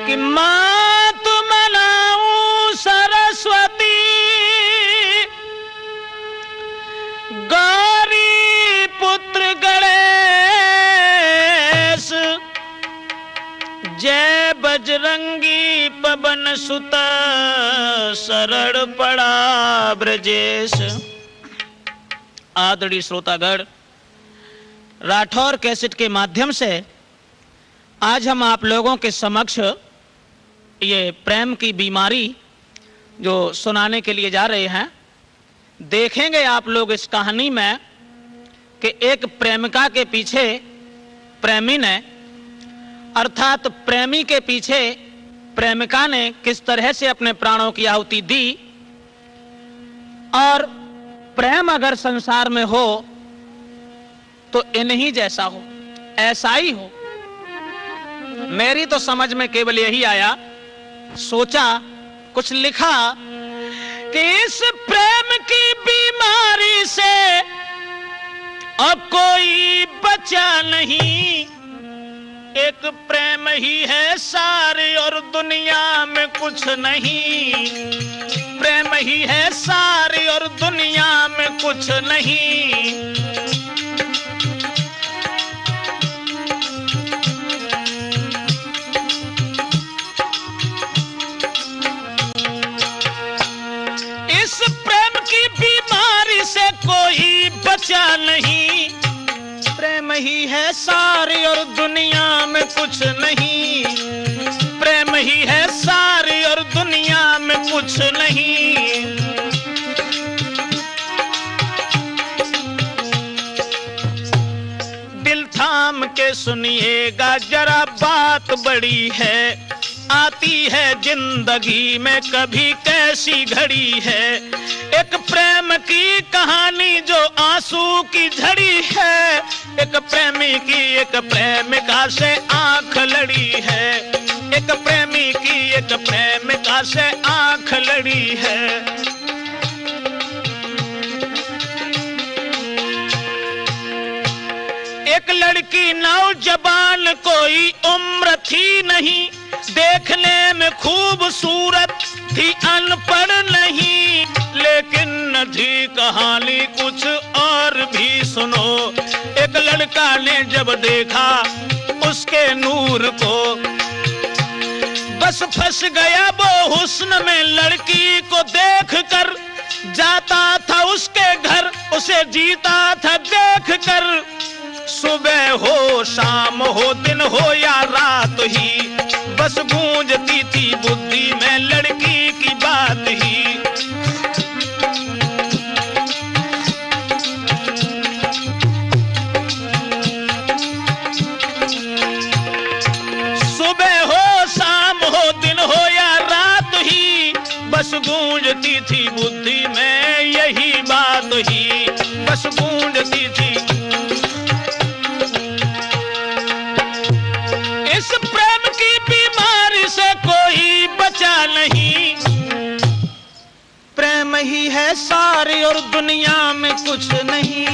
कि मात मनाऊं सरस्वती गौरी पुत्र गणेश, जय बजरंगी पवन सुत शरण पड़ा ब्रजेश। आदरणीय श्रोतागण, राठौर कैसेट के माध्यम से आज हम आप लोगों के समक्ष ये प्रेम की बीमारी जो सुनाने के लिए जा रहे हैं। देखेंगे आप लोग इस कहानी में कि एक प्रेमिका के पीछे प्रेमी ने, अर्थात प्रेमी के पीछे प्रेमिका ने किस तरह से अपने प्राणों की आहुति दी। और प्रेम अगर संसार में हो तो इन्हीं जैसा हो, ऐसा ही हो। मेरी तो समझ में केवल यही आया, सोचा, कुछ लिखा कि इस प्रेम की बीमारी से अब कोई बचा नहीं। एक प्रेम ही है सारे और दुनिया में कुछ नहीं। प्रेम ही है सारे और दुनिया में कुछ नहीं। इस प्रेम की बीमारी से कोई बचा नहीं। प्रेम ही है सारी और दुनिया में कुछ नहीं। प्रेम ही है सारी और दुनिया में कुछ नहीं। दिल थाम के सुनिएगा जरा, बात बड़ी है। आती है जिंदगी में कभी कैसी घड़ी है। एक प्रेम की कहानी जो आंसू की झड़ी है। एक प्रेमी की एक प्रेमिका से आंख लड़ी है। एक प्रेमी की एक प्रेमिका से आंख लड़ी है। एक लड़की नौजवान, कोई उम्र थी नहीं। देखने में खूबसूरत थी, अनपढ़ नहीं। लेकिन थी कहानी कुछ और भी सुनो। एक लड़का ने जब देखा उसके नूर को, बस फंस गया वो हुस्न में। लड़की को देखकर जाता था उसके घर, उसे जीता था देखकर। सुबह हो शाम हो दिन हो या रात ही, बस गूंजती थी बुद्धि में लड़की की बात ही। सुबह हो शाम हो दिन हो या रात ही, बस गूंजती थी बुद्धि में यही बात ही। बस गूंजती थी। इस प्रेम की बीमारी से कोई बचा नहीं। प्रेम ही है सारी और दुनिया में कुछ नहीं।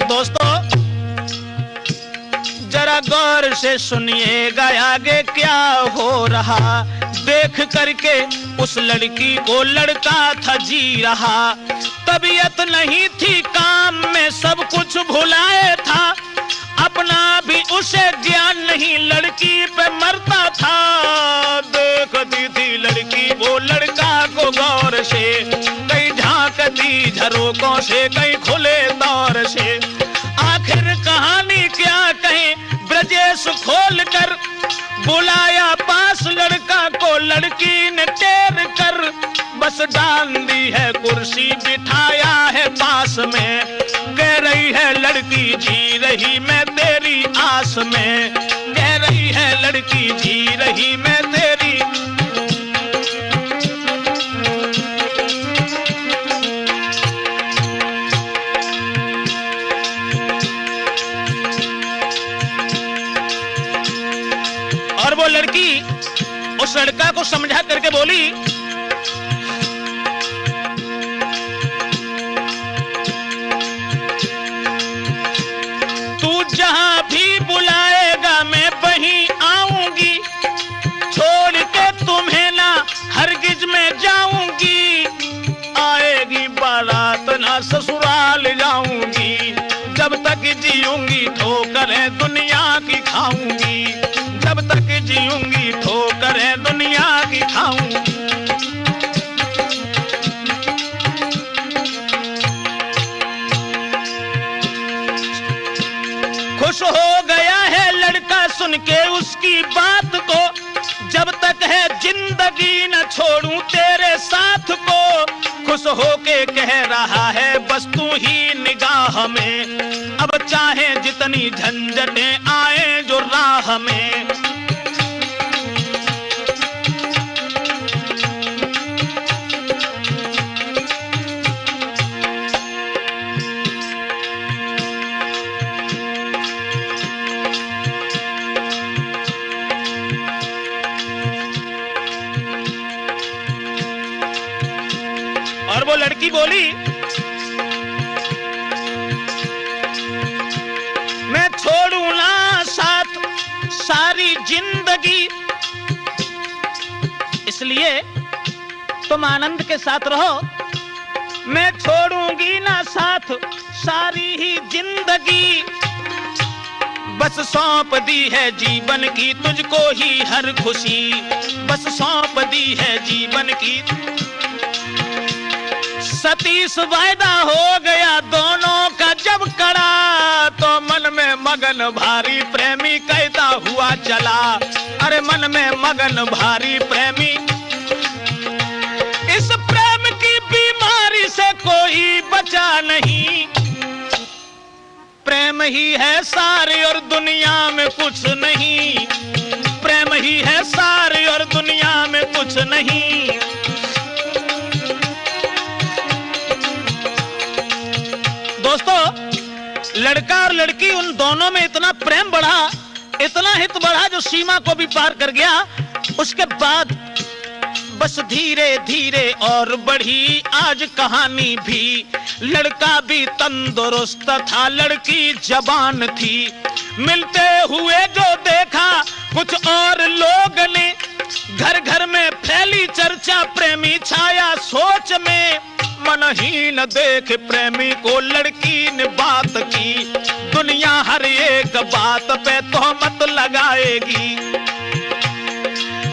दोस्तों, जरा गौर से सुनिएगा आगे क्या हो रहा। देख करके उस लड़की को लड़का था जी रहा। तबीयत नहीं थी काम में, सब कुछ भुलाए था। अपना भी उसे ज्ञान नहीं, लड़की पे मरता था। देखती थी लड़की वो लड़का को गौर से, कहीं झांकती झरोकों से, कहीं खुले दौर से। आखिर कहानी क्या कहें, ब्रजेश खोल कर बुलाया पास लड़का को। लड़की ने टेर कर बस डाल दी है कुर्सी, बिठाया है पास में। कह रही है लड़की जी रही मैं तेरी आस में। कह रही है लड़की जी रही मैं तेरी। और वो लड़की उस लड़का को समझा करके बोली, जाऊंगी, आएगी बारात ना ससुराल जाऊंगी। जब तक जीऊंगी ठोकरें दुनिया की खाऊंगी, जब तक जीऊंगी ठोकरें दुनिया की खाऊंगी। खुश हो गया है लड़का सुन के उसकी बात को, जब तक है जिंदगी न छोड़ूं तेरे साथ को। खुश होके कह रहा है बस तू ही निगाह में, अब चाहे जितनी झंझटें आए जो राह में। और वो लड़की बोली, मैं छोड़ू ना साथ सारी जिंदगी, इसलिए तुम आनंद के साथ रहो। मैं छोड़ूंगी ना साथ सारी ही जिंदगी, बस सौंप दी है जीवन की तुझको ही हर खुशी, बस सौंप दी है जीवन की। सतीश वायदा हो गया दोनों का जब कड़ा, तो मन में मगन भारी प्रेमी कहता हुआ चला। अरे मन में मगन भारी प्रेमी, इस प्रेम की बीमारी से कोई बचा नहीं। प्रेम ही है सारे और दुनिया में कुछ नहीं, प्रेम ही है सारे और दुनिया में कुछ नहीं। दोस्तों, लड़का और लड़की उन दोनों में इतना प्रेम बढ़ा, इतना हित बढ़ा जो सीमा को भी पार कर गया। उसके बाद बस धीरे धीरे और बढ़ी आज कहानी भी। लड़का भी तंदुरुस्त था, लड़की जवान थी। मिलते हुए जो देखा कुछ और लोग ने, घर घर में फैली चर्चा प्रेमी छाया सोच में। मनहीन देख प्रेमी को लड़की ने बात की, दुनिया हर एक बात पे तोहमत लगाएगी।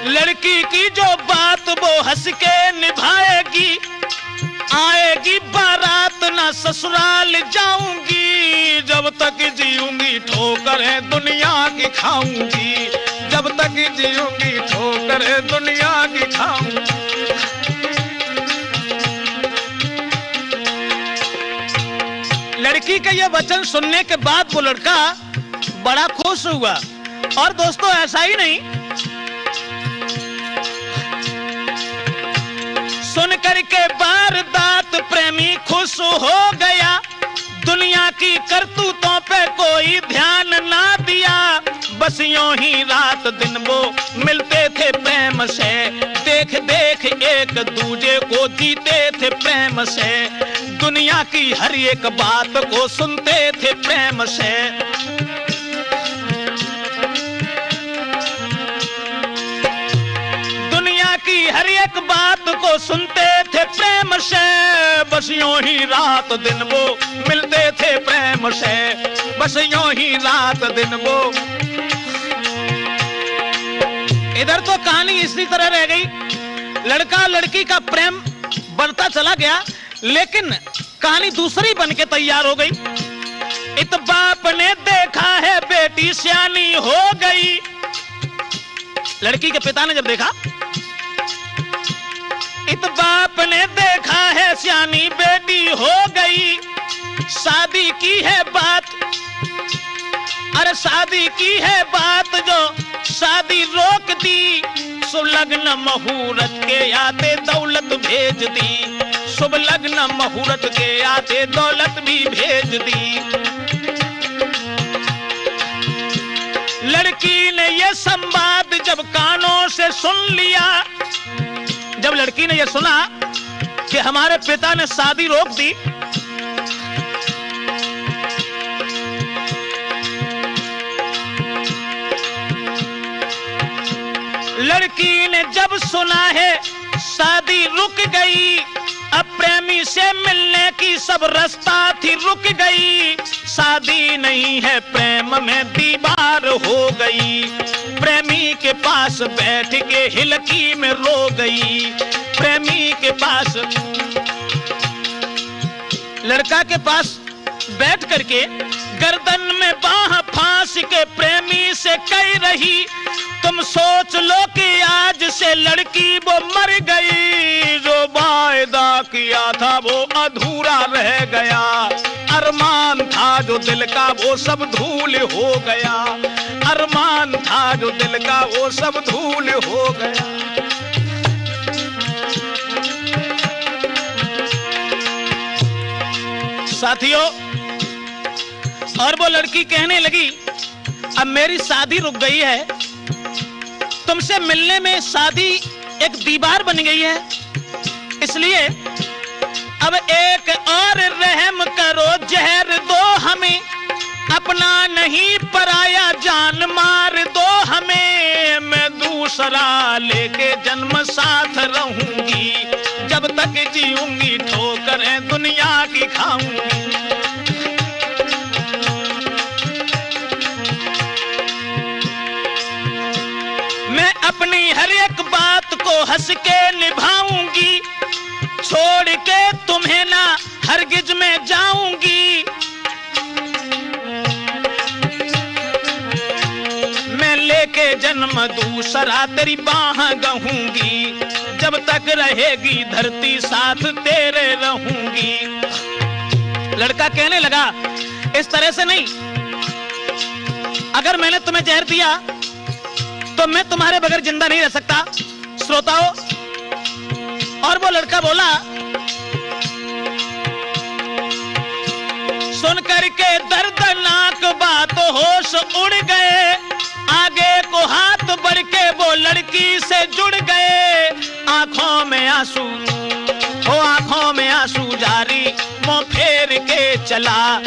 लड़की की जो बात वो हंस के निभाएगी, आएगी बारात ना ससुराल जाऊंगी। जब तक जीऊंगी ठोकरें दुनिया की खाऊंगी, जब तक जीऊंगी ठोकरें दुनिया की खाऊंगी। लड़की के ये वचन सुनने के बाद वो लड़का बड़ा खुश हुआ। और दोस्तों, ऐसा ही नहीं, सुन करके वारदात प्रेमी खुश हो गया। दुनिया की करतूतों पे कोई ध्यान ना दिया, बस यूं ही रात दिन वो मिलते थे प्रेम से। देख देख एक दूजे को जीते थे प्रेम से, दुनिया की हर एक बात को सुनते थे प्रेम से। दुनिया की हर एक बात को सुनते थे प्रेम से, बस यूं ही रात दिन वो मिलते थे प्रेम से, बस यूं ही रात दिन वो। इधर तो कहानी इसी तरह रह गई, लड़का लड़की का प्रेम बढ़ता चला गया, लेकिन कहानी दूसरी बन के तैयार हो गई। इत बाप ने देखा है बेटी सियानी हो गई। लड़की के पिता ने जब देखा, इत बाप ने देखा है सियानी बेटी हो गई। शादी की है बात, अरे शादी की है बात जो शादी रोक दी। शुभ लग्न मुहूर्त के आते दौलत भेज दी, शुभ लग्न मुहूर्त के आते दौलत भी भेज दी। लड़की ने ये संवाद जब कानों से सुन लिया, जब लड़की ने ये सुना कि हमारे पिता ने शादी रोक दी, लड़की ने जब सुना है शादी रुक गई, अब रास्ता थी रुक गई, शादी नहीं है प्रेम में दीवार हो गई। प्रेमी के पास बैठ के हिलकी में रो गई, प्रेमी के पास, लड़का के पास बैठ करके गर्दन में बाह फांस के प्रेमी से कह रही, तुम सोच लो कि आज से लड़की वो मर गई, जो वायदा किया था वो अधूरा रह गया, अरमान था जो दिल का वो सब धूल हो गया, अरमान था जो दिल का वो सब धूल हो गया। साथियों, और वो लड़की कहने लगी, अब मेरी शादी रुक गई है, तुमसे मिलने में शादी एक दीवार बन गई है, इसलिए अब एक और रहम करो, जहर दो हमें, अपना नहीं पराया जान मार दो हमें, मैं दूसरा लेके जन्म साथ रहूंगी, जब तक जीऊंगी ठोकरें दुनिया की खाऊंगी। मैं अपनी हर एक बात को हंस के निभाऊंगी, छोड़ के तुम्हें ना हरगिज में जाऊंगी। मैं लेके जन्म दूसरा तेरी बाह गहूंगी, जब तक रहेगी धरती साथ तेरे रहूंगी। लड़का कहने लगा, इस तरह से नहीं, अगर मैंने तुम्हें जहर दिया तो मैं तुम्हारे बगैर जिंदा नहीं रह सकता। श्रोताओं, और वो लड़का बोला, सुन करके दर्दनाक बात होश उड़ गए, आगे को हाथ बढ़ के वो लड़की से जुड़ गए, आंखों में आंसू, ओ आंखों में आंसू जारी, मुंह फेर के चला।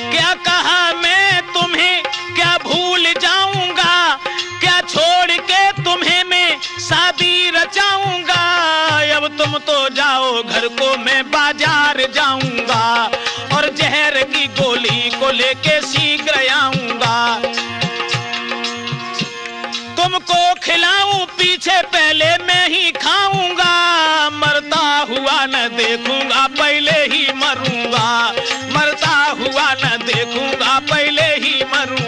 क्या कहा मैं तुम्हें, क्या भूल जाऊंगा, क्या छोड़ के तुम्हें मैं शादी रचाऊंगा। अब तुम तो जाओ घर को, मैं बाजार जाऊंगा, और जहर की गोली को लेके शीघ्र आऊंगा। तुमको खिलाऊं पीछे पहले मैं ही खाऊंगा, मरता हुआ न देखूंगा पहले ही मरूंगा, मरता हुआ न देखूंगा पहले ही मरूं।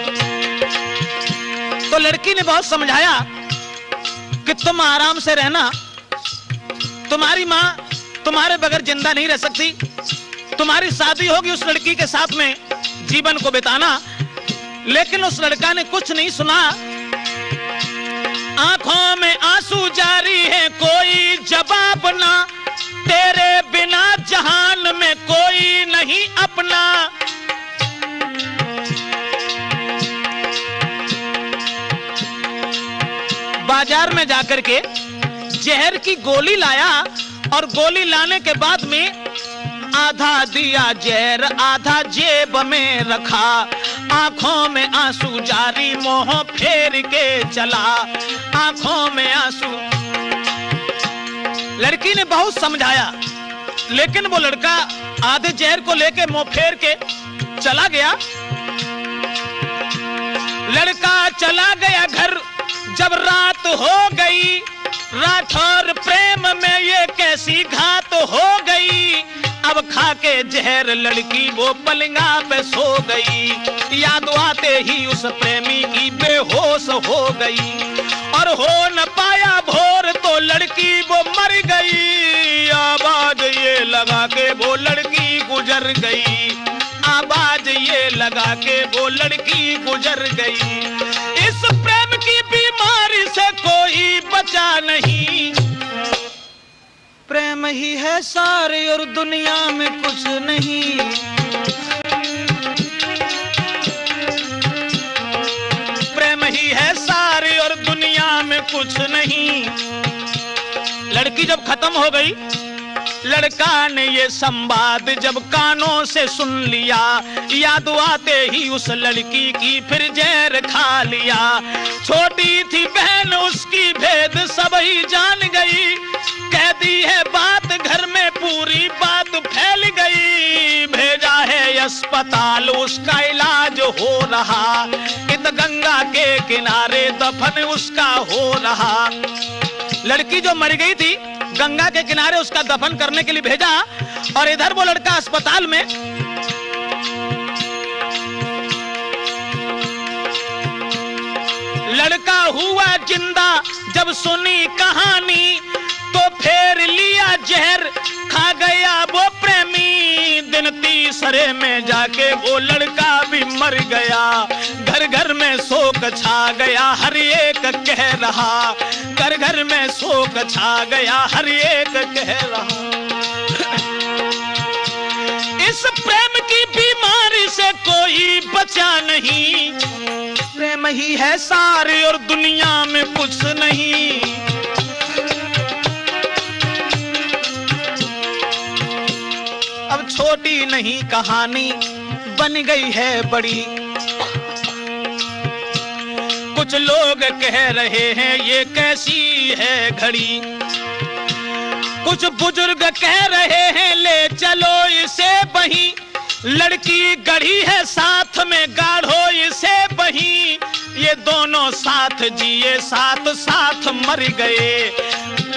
तो लड़की ने बहुत समझाया कि तुम आराम से रहना, तुम्हारी माँ तुम्हारे बगैर जिंदा नहीं रह सकती, तुम्हारी शादी होगी उस लड़की के साथ में जीवन को बिताना। लेकिन उस लड़का ने कुछ नहीं सुना, आंखों में आंसू जारी है, कोई जवाब ना, तेरे बिना जहान में कोई नहीं अपना। बाजार में जाकर के जहर की गोली लाया, और गोली लाने के बाद में आधा दिया जहर, आधा जेब में रखा, आंखों में आंसू जारी, मुंह फेर के चला, आंखों में आंसू। लड़की ने बहुत समझाया, लेकिन वो लड़का आधे जहर को लेके मुंह फेर के चला गया। लड़का चला गया घर, जब रात हो गई, राठौर प्रेम में ये कैसी घात हो गई। अब खा के जहर लड़की वो पलंगा पे सो गई, याद आते ही उस प्रेमी की बेहोश हो गई, और हो न पाया भोर तो लड़की वो मर गई। आवाज ये लगा के वो लड़की गुजर गई, आवाज ये लगा के वो लड़की गुजर गई। इस प्रेम की बीमारी से कोई बचा नहीं, प्रेम ही है सारे और दुनिया में कुछ नहीं। प्रेम ही है सारे और दुनिया में कुछ नहीं। लड़की जब खत्म हो गई, लड़का ने ये संवाद जब कानों से सुन लिया, याद आते ही उस लड़की की फिर जहर खा लिया। छोटी थी बहन उसकी भेद सब ही जान गई, कह दिया गई है बात घर में, पूरी बात फैल गई। भेजा है अस्पताल, उसका इलाज हो रहा। इत गंगा के किनारे दफन उसका हो रहा। लड़की जो मर गई थी गंगा के किनारे उसका दफन करने के लिए भेजा, और इधर वो लड़का अस्पताल में। लड़का हुआ जिंदा जब सुनी कहानी, तो फेर लिया जहर खा गया वो प्रेमी। दिन तीसरे में जाके वो लड़का भी मर गया। घर घर में शोक छा गया, हर एक कह रहा। घर घर में शोक छा गया, हर एक कह रहा। इस प्रेम की बीमारी से कोई बचा नहीं। प्रेम ही है सारे और दुनिया में कुछ नहीं। अब छोटी नहीं कहानी बन गई है बड़ी। कुछ लोग कह रहे हैं ये कैसी है घड़ी। कुछ बुजुर्ग कह रहे हैं ले चलो इसे बही। लड़की गढ़ी है साथ में, गाढ़ो इसे बही। ये दोनों साथ जिए, साथ साथ मर गए।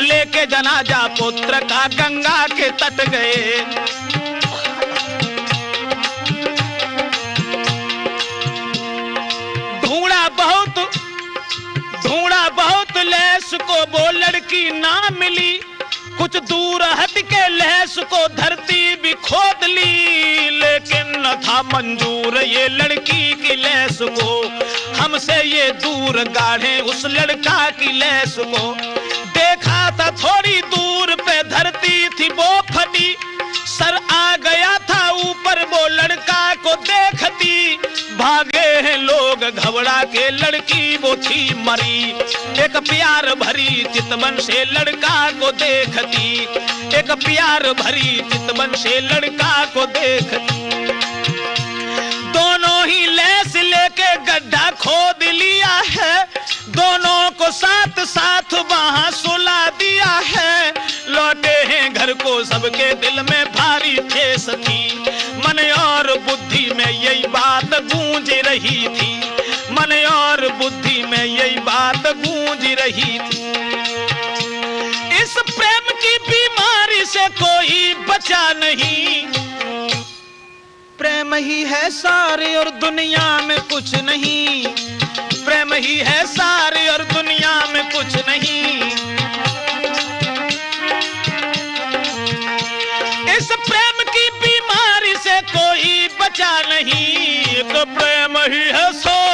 लेके जनाजा पुत्र का गंगा के तट गए। ढूंढा बहुत लैस को, वो लड़की ना मिली। कुछ दूर हट के लहस को धरती भी खोद ली। लेकिन न था मंजूर ये लड़की की लैस को। हमसे ये दूर गाढ़े उस लड़का की लैस को। देखा था थोड़ी दूर पे धरती थी वो फटी। सर आ गया था ऊपर वो लड़का को देखती। भागे हैं लोग घबरा के, लड़की वो थी मरी। एक प्यार भरी चितवन से लड़का को देखती। एक प्यार भरी चितवन से लड़का को देखती। दोनों ही लैस लेके गड्ढा खोद लिया है। दोनों को साथ साथ वहां सुला दिया है। लौटे हैं घर को, सबके दिल में भारी ठेस थी। मन और बुद्धि में यही बात गूंज रही थी। मन और बुद्धि में यही बात गूंज रही थी। इस प्रेम की बीमारी से कोई बचा नहीं। प्रेम ही है सारे और दुनिया में कुछ नहीं। प्रेम ही है सारे और दुनिया में कुछ नहीं। इस प्रेम की बीमारी से कोई बचा नहीं। तो प्रेम ही है सारे